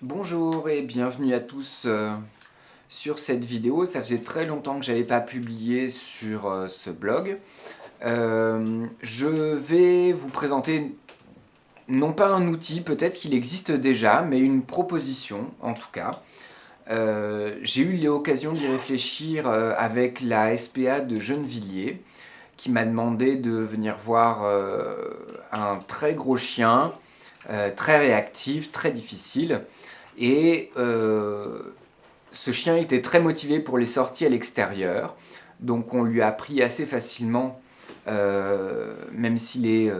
Bonjour et bienvenue à tous sur cette vidéo. Ça faisait très longtemps que je n'avais pas publié sur ce blog. Je vais vous présenter non pas un outil, peut-être qu'il existe déjà, mais une proposition en tout cas. J'ai eu l'occasion d'y réfléchir avec la SPA de Gennevilliers qui m'a demandé de venir voir un très gros chien, très réactif, très difficile. Et ce chien était très motivé pour les sorties à l'extérieur. Donc on lui a appris assez facilement, même s'il est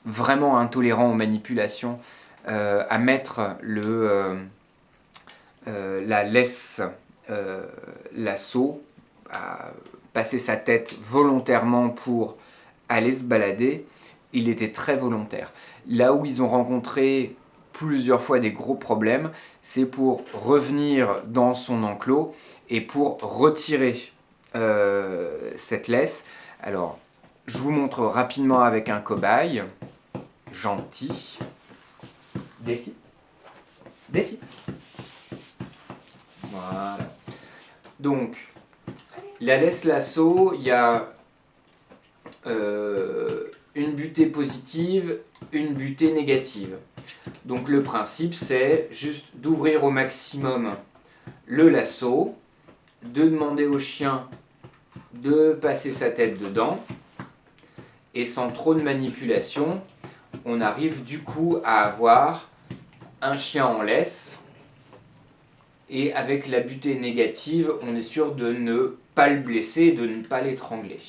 vraiment intolérant aux manipulations, à mettre la laisse lasso, à passer sa tête volontairement pour aller se balader. Il était très volontaire. Là où ils ont rencontré plusieurs fois des gros problèmes, c'est pour revenir dans son enclos et pour retirer cette laisse. Alors, je vous montre rapidement avec un cobaye. Gentil. Décide. Décide. Voilà. Donc, la laisse lasso, il y a une butée positive, une butée négative. Donc le principe, c'est juste d'ouvrir au maximum le lasso, de demander au chien de passer sa tête dedans, et sans trop de manipulation, on arrive du coup à avoir un chien en laisse, et avec la butée négative, on est sûr de ne pas le blesser, de ne pas l'étrangler.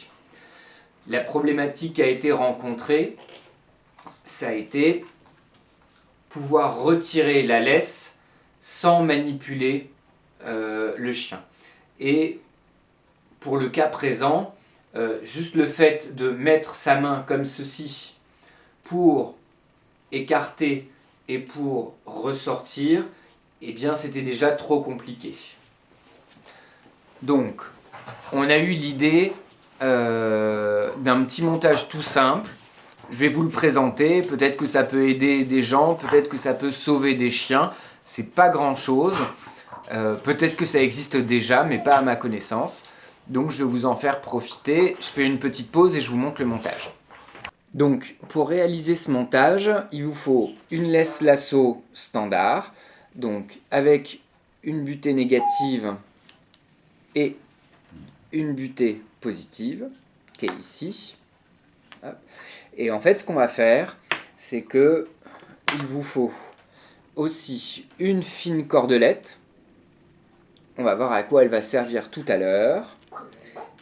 La problématique qui a été rencontrée, ça a été pouvoir retirer la laisse sans manipuler le chien. Et pour le cas présent, juste le fait de mettre sa main comme ceci pour écarter et pour ressortir, eh bien c'était déjà trop compliqué. Donc, on a eu l'idée d'un petit montage tout simple. Je vais vous le présenter, peut-être que ça peut aider des gens, peut-être que ça peut sauver des chiens. C'est pas grand chose, peut-être que ça existe déjà, mais pas à ma connaissance. Donc je vais vous en faire profiter. Je fais une petite pause et je vous montre le montage. Donc pour réaliser ce montage, il vous faut une laisse lasso standard, donc avec une butée négative et une butée positive, qui est ici. Et en fait, ce qu'on va faire, c'est que il vous faut aussi une fine cordelette. On va voir à quoi elle va servir tout à l'heure.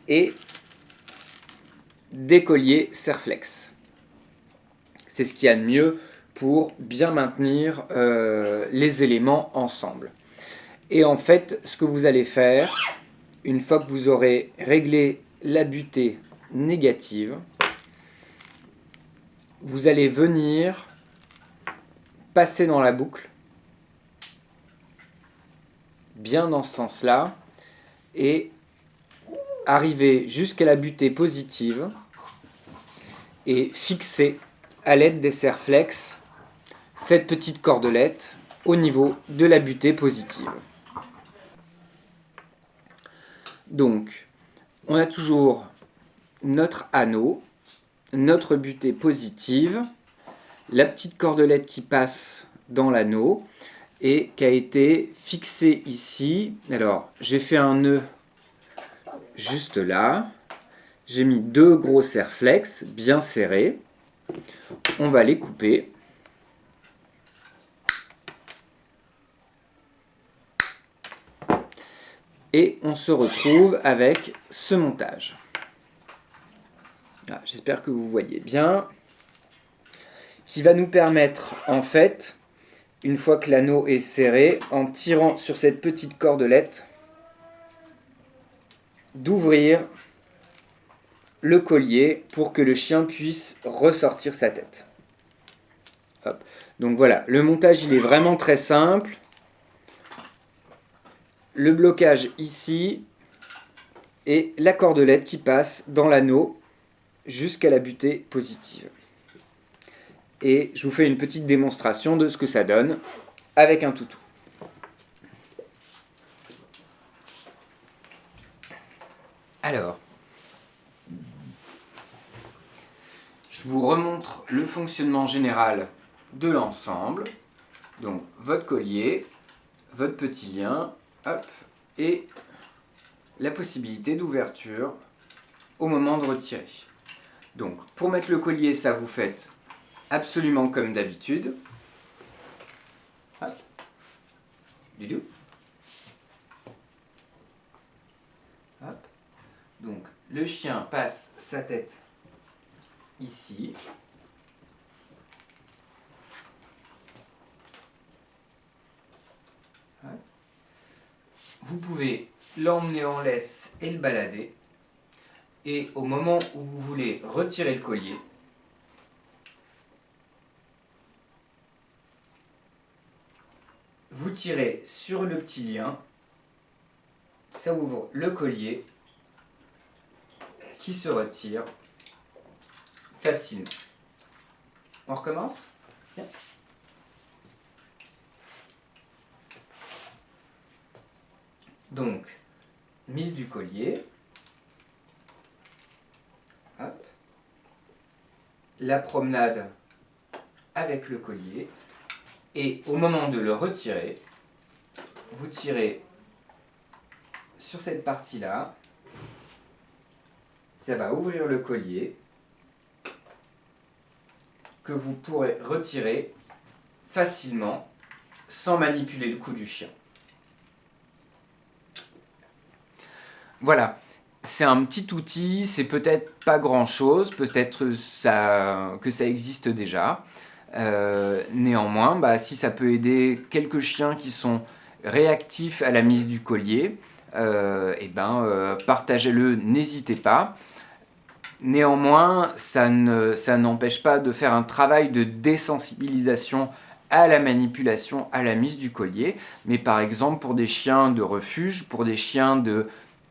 Et des colliers Serflex. C'est ce qu'il y a de mieux pour bien maintenir les éléments ensemble. Et en fait, ce que vous allez faire, une fois que vous aurez réglé la butée négative, vous allez venir passer dans la boucle, bien dans ce sens-là, et arriver jusqu'à la butée positive et fixer à l'aide des Serflex cette petite cordelette au niveau de la butée positive. Donc, on a toujours notre anneau, notre butée positive, la petite cordelette qui passe dans l'anneau et qui a été fixée ici. Alors, j'ai fait un nœud juste là. J'ai mis deux gros serflex bien serrés. On va les couper. Et on se retrouve avec ce montage. Ah, j'espère que vous voyez bien. Qui va nous permettre, en fait, une fois que l'anneau est serré, en tirant sur cette petite cordelette, d'ouvrir le collier pour que le chien puisse ressortir sa tête. Hop. Donc voilà, le montage il est vraiment très simple. Le blocage ici et la cordelette qui passe dans l'anneau jusqu'à la butée positive. Et je vous fais une petite démonstration de ce que ça donne avec un toutou. Alors, je vous remontre le fonctionnement général de l'ensemble. Donc, votre collier, votre petit lien, hop, et la possibilité d'ouverture au moment de retirer. Donc, pour mettre le collier, ça vous faites absolument comme d'habitude. Hop. Dudou. Hop. Donc, le chien passe sa tête ici. Hop. Vous pouvez l'emmener en laisse et le balader. Et au moment où vous voulez retirer le collier, vous tirez sur le petit lien, ça ouvre le collier qui se retire facilement. On recommence ? Bien. Donc, mise du collier. Hop. La promenade avec le collier. Et au moment de le retirer, vous tirez sur cette partie-là. Ça va ouvrir le collier que vous pourrez retirer facilement sans manipuler le cou du chien. Voilà, c'est un petit outil, c'est peut-être pas grand-chose, peut-être que ça existe déjà. Néanmoins, si ça peut aider quelques chiens qui sont réactifs à la mise du collier, partagez-le, n'hésitez pas. Néanmoins, ça n'empêche pas de faire un travail de désensibilisation à la manipulation, à la mise du collier. Mais par exemple, pour des chiens de refuge, pour des chiens de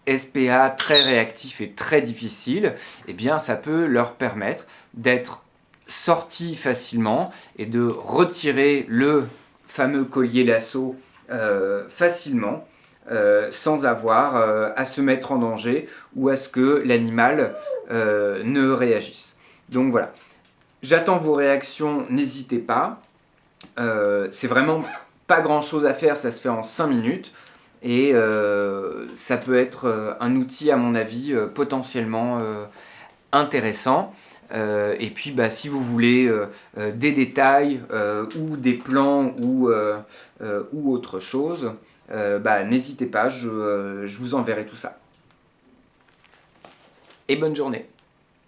SPA très réactifs et très difficiles, eh bien, ça peut leur permettre d'être sortis facilement et de retirer le fameux collier lasso facilement. Sans avoir à se mettre en danger ou à ce que l'animal ne réagisse. Donc voilà, j'attends vos réactions, n'hésitez pas. C'est vraiment pas grand chose à faire, ça se fait en 5 minutes et ça peut être un outil à mon avis potentiellement intéressant. Et puis si vous voulez des détails ou des plans ou autre chose, n'hésitez pas, je vous enverrai tout ça. Et bonne journée.